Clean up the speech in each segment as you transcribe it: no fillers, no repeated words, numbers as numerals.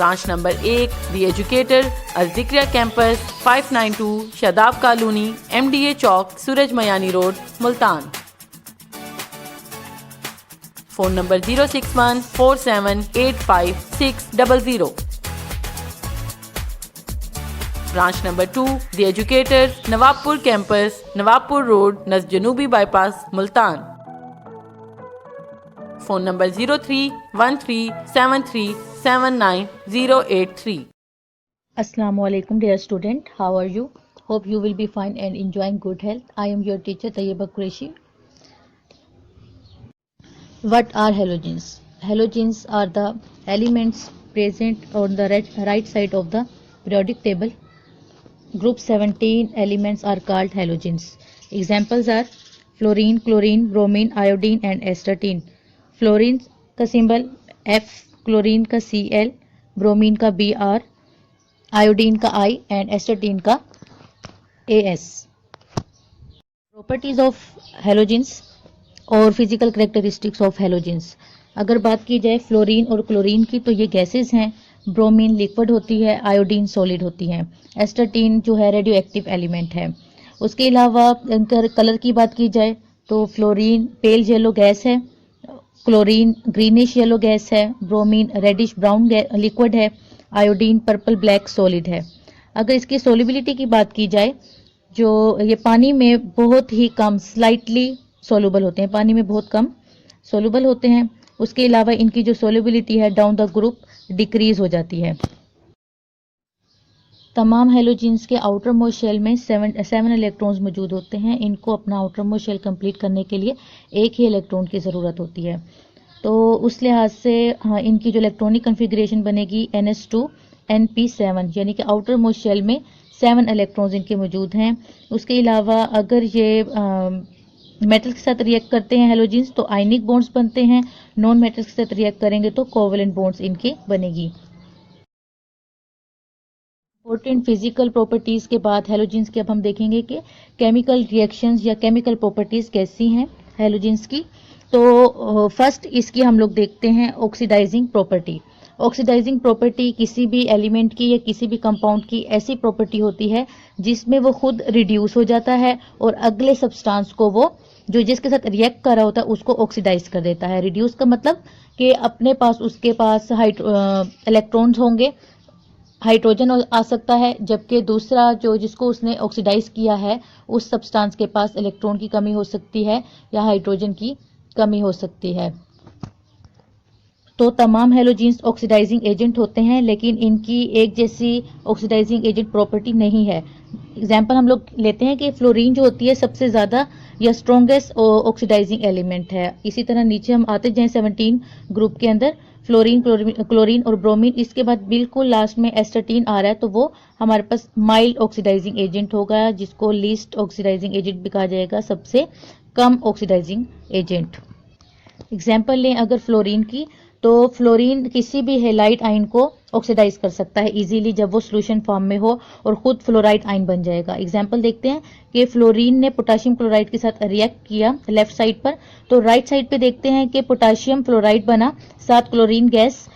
Branch number 1 the educator Al-Zikriya campus 592 Shadab colony MDA चौक Suraj Miani road Multan. Phone number 06147856000। Branch number 2 the educator Nawabpur campus Nawabpur road नज़ जनूबी bypass Multan. Phone number 031373798083। Assalamualaikum dear student, how are you? Hope you will be fine and enjoying good health. I am your teacher Tayyeba Qureshi. What are halogens? Halogens are the elements present on the right side of the periodic table. Group 17 elements are called halogens. Examples are fluorine, chlorine, bromine, iodine and astatine. Fluorine का symbol F, chlorine का Cl, bromine का Br, iodine का I and astatine का As. Properties of halogens और physical characteristics of halogens. अगर बात की जाए फ्लोरीन और क्लोरीन की तो ये गैसेस हैं, ब्रोमीन लिक्विड होती है, आयोडीन सॉलिड होती है, एस्टाटीन जो है रेडियो एक्टिव एलिमेंट है। उसके अलावा इनका कलर की बात की जाए तो फ्लोरीन पेल येलो गैस है, क्लोरीन ग्रीनिश येलो गैस है, ब्रोमीन रेडिश ब्राउन लिक्विड है, आयोडीन पर्पल ब्लैक सॉलिड है। अगर इसकी सोल्युबिलिटी की बात की जाए जो ये पानी में बहुत ही कम स्लाइटली सोलूबल होते हैं, पानी में बहुत कम सोलूबल होते हैं। उसके अलावा इनकी जो सोल्युबिलिटी है डाउन द ग्रुप डिक्रीज हो जाती है। तमाम हेलोजेंस के आउटर मोस्ट शेल में 7 इलेक्ट्रॉन्स मौजूद होते हैं। इनको अपना आउटर मोस्ट शेल कंप्लीट करने के लिए एक ही इलेक्ट्रॉन की ज़रूरत होती है। तो उस लिहाज से इनकी जो इलेक्ट्रॉनिक कन्फिग्रेशन बनेगी NS2 Np7, यानी कि आउटर मोस्ट शेल में 7 इलेक्ट्रॉन्स इनके मौजूद हैं। उसके अलावा अगर ये मेटल के साथ रिएक्ट करते हैं हेलोजेंस तो आयनिक बॉन्ड्स बनते हैं, नॉन मेटल के साथ रिएक्ट करेंगे तो कोवेलेंट बॉन्ड्स इनकी बनेगी। इंपॉर्टेंट फिजिकल प्रॉपर्टीज के बाद हेलोजेंस के अब हम देखेंगे कि केमिकल रिएक्शंस या केमिकल प्रॉपर्टीज कैसी हैं हेलोजेंस की। तो फर्स्ट इसकी हम लोग देखते हैं ऑक्सीडाइजिंग प्रॉपर्टी। ऑक्सीडाइजिंग प्रॉपर्टी किसी भी एलिमेंट की या किसी भी कंपाउंड की ऐसी प्रॉपर्टी होती है जिसमें वो खुद रिड्यूस हो जाता है और अगले सब्सटेंस को वो जो जिसके साथ रिएक्ट कर रहा होता है उसको ऑक्सीडाइज कर देता है। रिड्यूस का मतलब कि अपने पास उसके पास इलेक्ट्रॉन्स होंगे, हाइड्रोजन आ सकता है, जबकि दूसरा जो जिसको उसने ऑक्सीडाइज किया है उस सब्सटेंस के पास इलेक्ट्रॉन की कमी हो सकती है या हाइड्रोजन की कमी हो सकती है। तो तमाम हेलोजेंस ऑक्सीडाइजिंग एजेंट होते हैं लेकिन इनकी एक जैसी ऑक्सीडाइजिंग एजेंट प्रॉपर्टी नहीं है। एग्जाम्पल हम लोग लेते हैं कि फ्लोरीन जो होती है सबसे ज़्यादा या स्ट्रॉन्गेस्ट ऑक्सीडाइजिंग एलिमेंट है। इसी तरह नीचे हम आते जाएं 17 ग्रुप के अंदर फ्लोरीन, क्लोरीन और ब्रोमीन, इसके बाद बिल्कुल लास्ट में एस्टाटीन आ रहा है तो वो हमारे पास माइल्ड ऑक्सीडाइजिंग एजेंट होगा जिसको लीस्ट ऑक्सीडाइजिंग एजेंट भी कहा जाएगा, सबसे कम ऑक्सीडाइजिंग एजेंट। एग्जाम्पल लें अगर फ्लोरीन की तो फ्लोरीन किसी भी हेलाइट आयन को ऑक्सीडाइज कर सकता है इजीली जब वो सोल्यूशन फॉर्म में हो और खुद फ्लोराइड आयन बन जाएगा। एग्जाम्पल देखते हैं कि फ्लोरीन ने पोटाशियम क्लोराइड के साथ रिएक्ट किया लेफ्ट साइड पर, तो राइट साइड पे देखते हैं कि पोटाशियम फ्लोराइड बना, साथ क्लोरीन गैस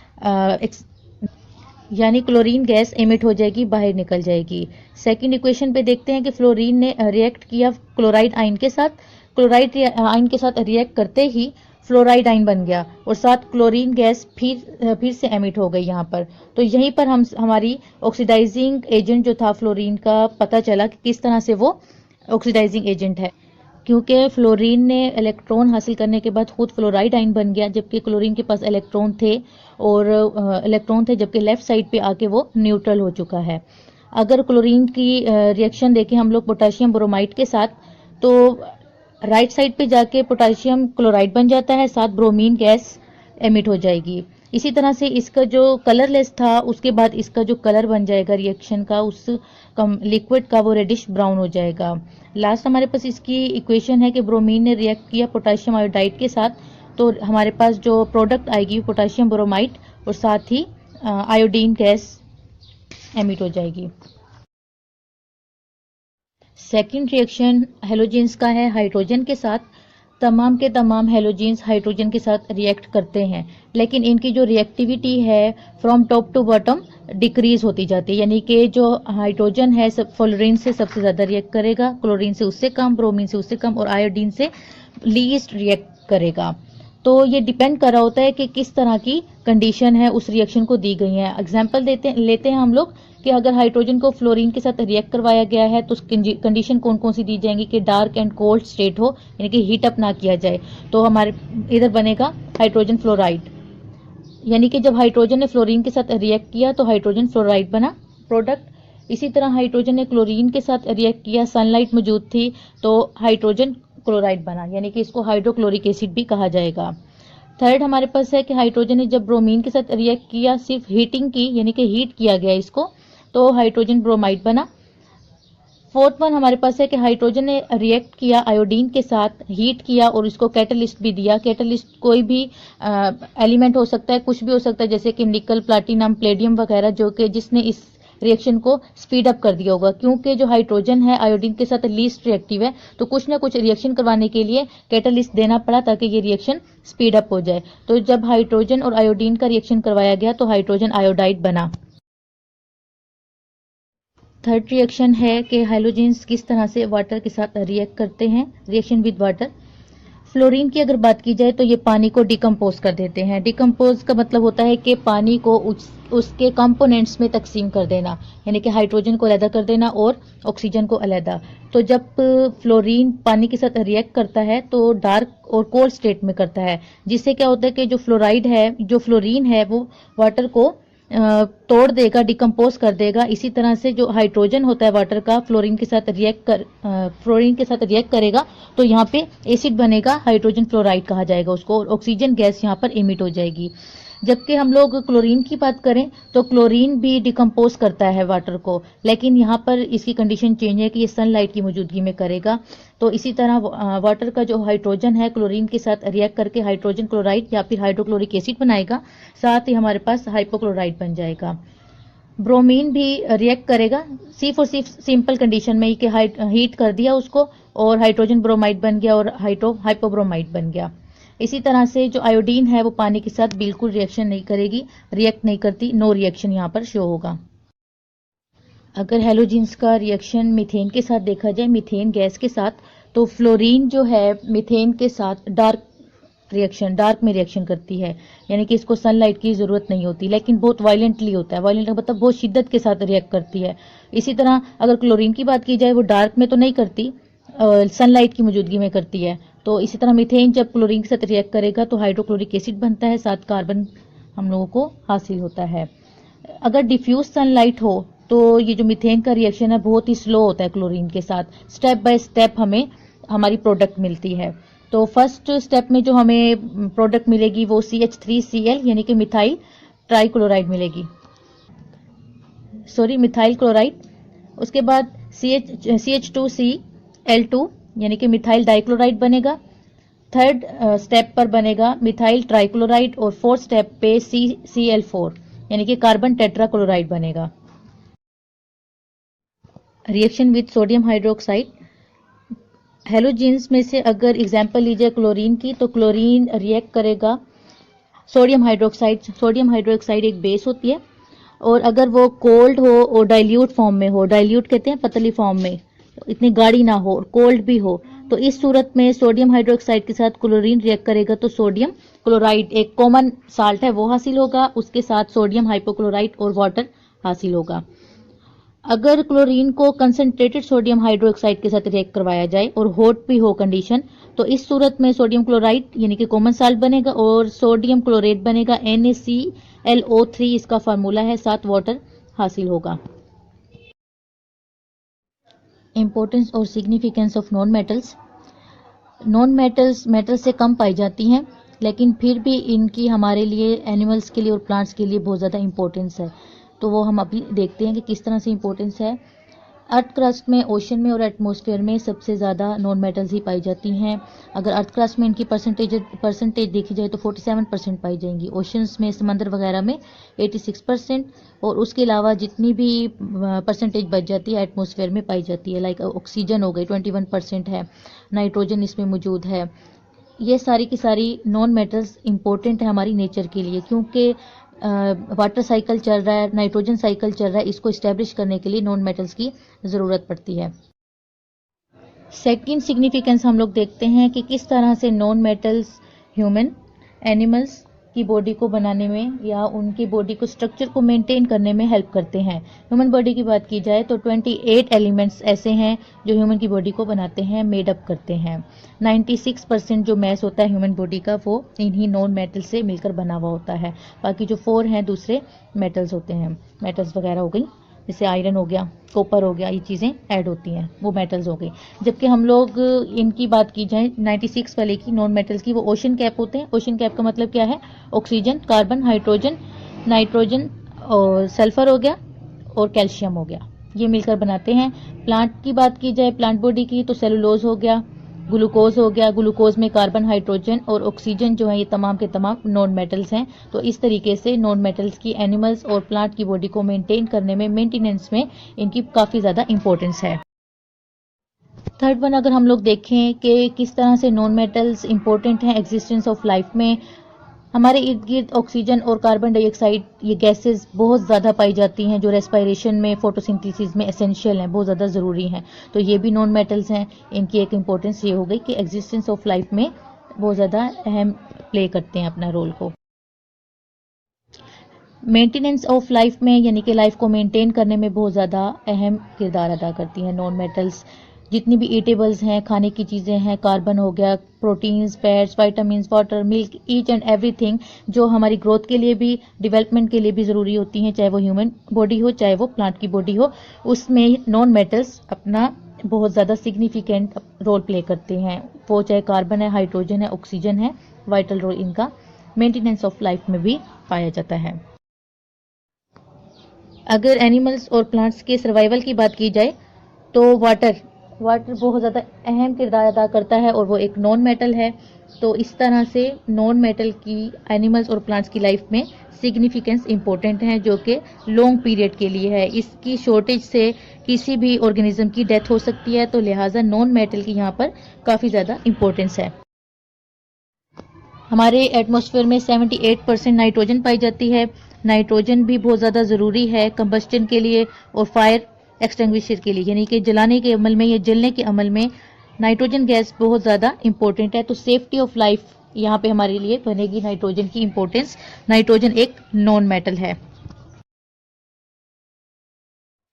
यानी क्लोरीन गैस एमिट हो जाएगी, बाहर निकल जाएगी। सेकंड इक्वेशन पे देखते हैं कि फ्लोरीन ने रिएक्ट किया क्लोराइड आयन के साथ, क्लोराइड आयन के साथ रिएक्ट करते ही फ्लोराइड आयन बन गया और साथ क्लोरीन गैस फिर से एमिट हो गई यहाँ पर। तो यहीं पर हमारी ऑक्सीडाइजिंग एजेंट जो था फ्लोरीन का पता चला कि किस तरह से वो ऑक्सीडाइजिंग एजेंट है, क्योंकि फ्लोरीन ने इलेक्ट्रॉन हासिल करने के बाद खुद फ्लोराइड आयन बन गया जबकि क्लोरीन के पास इलेक्ट्रॉन थे जबकि लेफ्ट साइड पे आके वो न्यूट्रल हो चुका है। अगर क्लोरीन की रिएक्शन देखें हम लोग पोटाशियम ब्रोमाइड के साथ तो राइट साइड पे जाके पोटाशियम क्लोराइड बन जाता है, साथ ब्रोमीन गैस एमिट हो जाएगी। इसी तरह से इसका जो कलरलेस था उसके बाद इसका जो कलर बन जाएगा रिएक्शन का उस लिक्विड का वो रेडिश ब्राउन हो जाएगा। लास्ट हमारे पास इसकी इक्वेशन है कि ब्रोमीन ने रिएक्ट किया पोटाशियम आयोडाइड के साथ तो हमारे पास जो प्रोडक्ट आएगी पोटाशियम ब्रोमाइड और साथ ही आयोडीन गैस एमिट हो जाएगी। सेकेंड रिएक्शन हेलोजेंस का है हाइड्रोजन के साथ। तमाम के तमाम हेलोजेंस हाइड्रोजन के साथ रिएक्ट करते हैं, लेकिन इनकी जो रिएक्टिविटी है from top to bottom decrease होती जाती है। यानी कि जो हाइड्रोजन है सब फ्लोरीन से सबसे ज़्यादा रिएक्ट करेगा, क्लोरीन से उससे कम, ब्रोमीन से उससे कम और आयोडीन से लीस्ट रिएक्ट करेगा। तो ये डिपेंड कर रहा होता है कि किस तरह की कंडीशन है उस रिएक्शन को दी गई है। एग्जाम्पल लेते हैं हम लोग कि अगर हाइड्रोजन को फ्लोरीन के साथ रिएक्ट करवाया गया है तो कंडीशन कौन कौन सी दी जाएंगी कि डार्क एंड कोल्ड स्टेट हो, यानी कि हीट अप ना किया जाए। तो हमारे इधर बनेगा हाइड्रोजन फ्लोराइड, यानी कि जब हाइड्रोजन ने फ्लोरीन के साथ रिएक्ट किया तो हाइड्रोजन फ्लोराइड बना प्रोडक्ट। इसी तरह हाइड्रोजन ने क्लोरीन के साथ रिएक्ट किया, सनलाइट मौजूद थी तो हाइड्रोजन क्लोराइड बना, यानी कि इसको हाइड्रोक्लोरिक एसिड भी कहा जाएगा। थर्ड हमारे पास है कि हाइड्रोजन ने जब ब्रोमीन के साथ रिएक्ट किया, सिर्फ हीटिंग की, यानी कि हीट किया गया इसको, तो हाइड्रोजन ब्रोमाइड बना। फोर्थ वन हमारे पास है कि हाइड्रोजन ने रिएक्ट किया आयोडीन के साथ, हीट किया और इसको कैटलिस्ट भी दिया। कैटलिस्ट कोई भी एलिमेंट हो सकता है, कुछ भी हो सकता है, जैसे कि निकल, प्लैटिनम, प्लेडियम वगैरह, जो कि जिसने इस रिएक्शन को स्पीड अप कर दिया होगा। क्योंकि जो हाइड्रोजन है आयोडीन के साथ लीस्ट रिएक्टिव है, तो कुछ ना कुछ रिएक्शन करवाने के लिए कैटलिस्ट देना पड़ा ताकि ये रिएक्शन स्पीड अप हो जाए। तो जब हाइड्रोजन और आयोडीन का रिएक्शन करवाया गया तो हाइड्रोजन आयोडाइड बना। थर्ड रिएक्शन है कि हाइड्रोजन्स किस तरह से वाटर के साथ रिएक्ट करते हैं, रिएक्शन विद वाटर। फ्लोरीन की अगर बात की जाए तो ये पानी को डिकम्पोज कर देते हैं। डिकम्पोज का मतलब होता है कि पानी को उसके कंपोनेंट्स में तकसीम कर देना, यानी कि हाइड्रोजन को अलहदा कर देना और ऑक्सीजन को अलहदा। तो जब फ्लोरीन पानी के साथ रिएक्ट करता है तो डार्क और कोल्ड स्टेट में करता है, जिससे क्या होता है कि जो फ्लोराइड है, जो फ्लोरीन है, वो वाटर को तोड़ देगा, डिकम्पोज कर देगा। इसी तरह से जो हाइड्रोजन होता है वाटर का, फ्लोरीन के साथ रिएक्ट करेगा तो यहाँ पे एसिड बनेगा, हाइड्रोजन फ्लोराइड कहा जाएगा उसको, और ऑक्सीजन गैस यहाँ पर इमिट हो जाएगी। जबकि हम लोग क्लोरीन की बात करें तो क्लोरीन भी डिकम्पोज करता है वाटर को, लेकिन यहाँ पर इसकी कंडीशन चेंज है कि ये सनलाइट की मौजूदगी में करेगा। तो इसी तरह वाटर का जो हाइड्रोजन है क्लोरीन के साथ रिएक्ट करके हाइड्रोजन क्लोराइड या फिर हाइड्रोक्लोरिक एसिड बनाएगा, साथ ही हमारे पास हाइपोक्लोराइड बन जाएगा। ब्रोमीन भी रिएक्ट करेगा सिर्फ और सिर्फ सिंपल कंडीशन में ही कि हीट कर दिया उसको और हाइड्रोजन ब्रोमाइड बन गया और हाइपोब्रोमाइड बन गया। इसी तरह से जो आयोडीन है वो पानी के साथ बिल्कुल रिएक्शन नहीं करेगी, रिएक्ट नहीं करती, नो रिएक्शन यहाँ पर शो होगा। अगर हेलोजेंस का रिएक्शन मीथेन के साथ देखा जाए, मीथेन गैस के साथ, तो फ्लोरीन जो है मीथेन के साथ डार्क में रिएक्शन करती है, यानी कि इसको सनलाइट की जरूरत नहीं होती, लेकिन बहुत वायलेंटली होता है। वायलेंट मतलब बहुत शिद्दत के साथ रिएक्ट करती है। इसी तरह अगर क्लोरीन की बात की जाए, वो डार्क में तो नहीं करती, सनलाइट की मौजूदगी में करती है। तो इसी तरह मीथेन जब क्लोरीन के साथ रिएक्ट करेगा तो हाइड्रोक्लोरिक एसिड बनता है, साथ कार्बन हम लोगों को हासिल होता है। अगर डिफ्यूज सनलाइट हो तो ये जो मीथेन का रिएक्शन है बहुत ही स्लो होता है क्लोरीन के साथ, स्टेप बाय स्टेप हमें हमारी प्रोडक्ट मिलती है। तो फर्स्ट स्टेप में जो हमें प्रोडक्ट मिलेगी वो CH3Cl यानी कि मिथाइल ट्राइक्लोराइड मिलेगी, मिथाइल क्लोराइड। उसके बाद CH2Cl2 यानी कि मिथाइल डाइक्लोराइड बनेगा। थर्ड स्टेप पर बनेगा मिथाइल ट्राइक्लोराइड और फोर्थ स्टेप पे CCl4 यानी कि कार्बन टेट्राक्लोराइड बनेगा। Reaction with sodium hydroxide, halogens में से अगर एग्जांपल लीजिए क्लोरीन की, तो क्लोरीन रिएक्ट करेगा सोडियम हाइड्रोक्साइड। सोडियम हाइड्रोक्साइड एक बेस होती है और अगर वो कोल्ड हो और डाइल्यूट फॉर्म में हो, डाइल्यूट कहते हैं पतली फॉर्म में, इतनी गाढ़ी ना हो, कोल्ड भी हो, तो इस सूरत में सोडियम हाइड्रोक्साइड के साथ क्लोरीन रिएक्ट करेगा तो सोडियम क्लोराइड, एक कॉमन साल्ट है, वो हासिल होगा। उसके साथ सोडियम हाइपोक्लोराइड और वाटर हासिल होगा। अगर क्लोरीन को कंसंट्रेटेड सोडियम हाइड्रोक्साइड के साथ रिएक्ट करवाया जाए और हॉट भी हो कंडीशन, तो इस सूरत में सोडियम क्लोराइड यानी कि कॉमन साल्ट बनेगा और सोडियम क्लोरेट बनेगा, NaClO3 इसका फार्मूला है, साथ वाटर हासिल होगा। इंपॉर्टेंस और significance of non metals. Non metals metal से कम पाई जाती हैं, लेकिन फिर भी इनकी हमारे लिए, एनिमल्स के लिए और प्लांट्स के लिए बहुत ज़्यादा इंपॉर्टेंस है। तो वो हम अभी देखते हैं कि किस तरह से इंपॉर्टेंस है। अर्थ क्रस्ट में, ओशन में और एटमॉस्फेयर में सबसे ज़्यादा नॉन मेटल्स ही पाई जाती हैं। अगर अर्थ क्रस्ट में इनकी परसेंटेज देखी जाए तो 47% पाई जाएंगी, ओशंस में, समंदर वगैरह में 86%, और उसके अलावा जितनी भी परसेंटेज बच जाती है एटमॉस्फेयर में पाई जाती है। लाइक ऑक्सीजन हो गई 21% है, नाइट्रोजन इसमें मौजूद है, ये सारी की सारी नॉन मेटल्स इंपॉर्टेंट है हमारी नेचर के लिए, क्योंकि वाटर साइकिल चल रहा है, नाइट्रोजन साइकिल चल रहा है, इसको इस्टेब्लिश करने के लिए नॉन मेटल्स की ज़रूरत पड़ती है। सेकंड सिग्निफिकेंस हम लोग देखते हैं कि किस तरह से नॉन मेटल्स ह्यूमन एनिमल्स की बॉडी को बनाने में या उनकी बॉडी को स्ट्रक्चर को मेंटेन करने में हेल्प करते हैं। ह्यूमन बॉडी की बात की जाए तो 28 एलिमेंट्स ऐसे हैं जो ह्यूमन की बॉडी को बनाते हैं, मेड अप करते हैं। 96% जो मैस होता है ह्यूमन बॉडी का वो इन्हीं नॉन मेटल से मिलकर बना हुआ होता है। बाकी जो 4 हैं दूसरे मेटल्स होते हैं, मेटल्स वगैरह हो गई, जैसे आयरन हो गया, कॉपर हो गया, ये चीज़ें ऐड होती हैं, वो मेटल्स हो गई। जबकि हम लोग इनकी बात की जाए 96 वाले की नॉन मेटल्स की, वो ओशन कैप होते हैं। ओशन कैप का मतलब क्या है? ऑक्सीजन, कार्बन, हाइड्रोजन, नाइट्रोजन और सल्फर हो गया और कैल्शियम हो गया, ये मिलकर बनाते हैं। प्लांट की बात की जाए, प्लांट बॉडी की, तो सेलुलोज हो गया, ग्लूकोज हो गया, ग्लूकोज में कार्बन, हाइड्रोजन और ऑक्सीजन जो है ये तमाम के तमाम नॉन मेटल्स हैं। तो इस तरीके से नॉन मेटल्स की एनिमल्स और प्लांट की बॉडी को मेंटेन करने में, मेंटेनेंस में इनकी काफ़ी ज़्यादा इंपॉर्टेंस है। थर्ड वन अगर हम लोग देखें कि किस तरह से नॉन मेटल्स इंपॉर्टेंट हैं एग्जिस्टेंस ऑफ लाइफ में, हमारे इर्द गिर्द ऑक्सीजन और कार्बन डाइऑक्साइड ये गैसेस बहुत ज़्यादा पाई जाती हैं जो रेस्पिरेशन में, फोटोसिंथेसिस में एसेंशियल हैं, बहुत ज़्यादा ज़रूरी हैं। तो ये भी नॉन मेटल्स हैं। इनकी एक इंपॉर्टेंस ये हो गई कि एग्जिस्टेंस ऑफ लाइफ में बहुत ज़्यादा अहम प्ले करते हैं अपना रोल को। मेंटेनेंस ऑफ लाइफ में यानी कि लाइफ को मेंटेन करने में बहुत ज़्यादा अहम किरदार अदा करती हैं नॉन मेटल्स। जितनी भी ईटेबल्स हैं, खाने की चीज़ें हैं, कार्बन हो गया, proteins, fats, vitamins, water, milk, each and everything जो हमारी ग्रोथ के लिए भी, डेवलपमेंट के लिए भी ज़रूरी होती हैं, चाहे वो ह्यूमन बॉडी हो चाहे वो प्लांट की बॉडी हो, उसमें नॉन मेटल्स अपना बहुत ज़्यादा सिग्निफिकेंट रोल प्ले करते हैं। वो चाहे कार्बन है, हाइड्रोजन है, ऑक्सीजन है, वाइटल रोल इनका मेंटेनेंस ऑफ लाइफ में भी पाया जाता है। अगर एनिमल्स और प्लांट्स के सर्वाइवल की बात की जाए तो वाटर बहुत ज़्यादा अहम किरदार अदा करता है और वो एक नॉन मेटल है। तो इस तरह से नॉन मेटल की एनिमल्स और प्लांट्स की लाइफ में सिग्निफिकेंस इंपॉर्टेंट है जो कि लॉन्ग पीरियड के लिए है। इसकी शॉर्टेज से किसी भी ऑर्गेनिज्म की डेथ हो सकती है, तो लिहाजा नॉन मेटल की यहाँ पर काफ़ी ज़्यादा इंपॉर्टेंस है। हमारे एटमॉस्फेयर में 78% नाइट्रोजन पाई जाती है। नाइट्रोजन भी बहुत ज़्यादा ज़रूरी है कंबस्टन के लिए और फायर एक्सटिंग्विशर के लिए, यानी कि जलाने के अमल में या जलने के अमल में नाइट्रोजन गैस बहुत ज़्यादा इंपॉर्टेंट है। तो सेफ्टी ऑफ लाइफ यहाँ पे हमारे लिए बनेगी नाइट्रोजन की इंपॉर्टेंस। नाइट्रोजन एक नॉन मेटल है।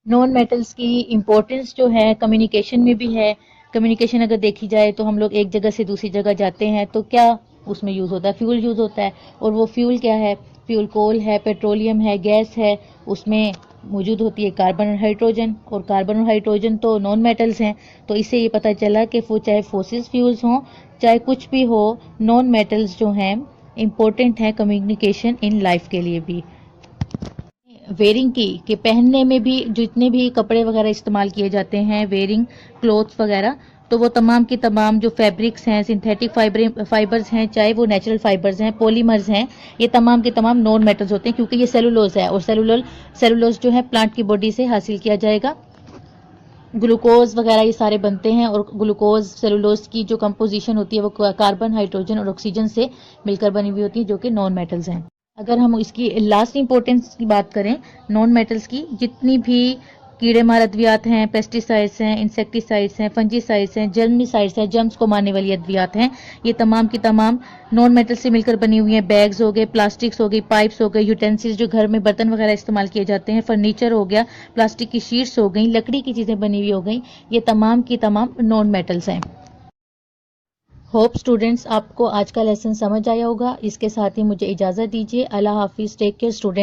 नॉन मेटल्स की इंपॉर्टेंस जो है कम्युनिकेशन में भी है। कम्युनिकेशन अगर देखी जाए तो हम लोग एक जगह से दूसरी जगह जाते हैं तो क्या उसमें यूज़ होता है? फ्यूल यूज़ होता है। और वो फ्यूल क्या है? फ्यूल कोल है, पेट्रोलियम है, गैस है, उसमें मौजूद होती है कार्बन और हाइड्रोजन, और कार्बन और हाइड्रोजन तो नॉन मेटल्स हैं। तो इससे ये पता चला कि वो चाहे फॉसिल फ्यूल्स हों चाहे कुछ भी हो, नॉन मेटल्स जो हैं इम्पोर्टेंट हैं कम्युनिकेशन इन लाइफ के लिए भी। वेयरिंग की कि पहनने में भी जितने भी कपड़े वगैरह इस्तेमाल किए जाते हैं, वेयरिंग क्लोथ्स वगैरह, तो वो तमाम की तमाम जो फैब्रिक्स हैं, सिंथेटिक फाइबर्स हैं, चाहे वो नेचुरल फाइबर्स हैं, पॉलीमर्स हैं, ये तमाम के तमाम नॉन मेटल्स होते हैं क्योंकि ये सेलुलोज है और सेलुलोज जो है प्लांट की बॉडी से हासिल किया जाएगा। ग्लूकोज वगैरह ये सारे बनते हैं और ग्लूकोज सेलुलोज की जो कंपोजिशन होती है वो कार्बन, हाइड्रोजन और ऑक्सीजन से मिलकर बनी हुई होती है जो कि नॉन मेटल्स हैं। अगर हम इसकी लास्ट इंपॉर्टेंस की बात करें नॉन मेटल्स की, जितनी भी कीड़े मार अद्वियात हैं, पेस्टिसाइड्स हैं, इंसेक्टिसाइड्स हैं, फंजीसाइड्स हैं, जर्मिसाइड्स हैं, जर्म्स को मारने वाली अद्वियात हैं, ये तमाम की तमाम नॉन मेटल से मिलकर बनी हुई हैं। बैग्स हो गए, प्लास्टिक्स हो गई, पाइप्स हो गए, यूटेंसिल्स जो घर में बर्तन वगैरह इस्तेमाल किए जाते हैं, फर्नीचर हो गया, प्लास्टिक की शीट्स हो गई, लकड़ी की चीज़ें बनी हुई हो गई, ये तमाम की तमाम नॉन मेटल्स हैं। होप स्टूडेंट्स आपको आज का लेसन समझ आया होगा। इसके साथ ही मुझे इजाज़त दीजिए। अल्लाह हाफिज़। Take care student.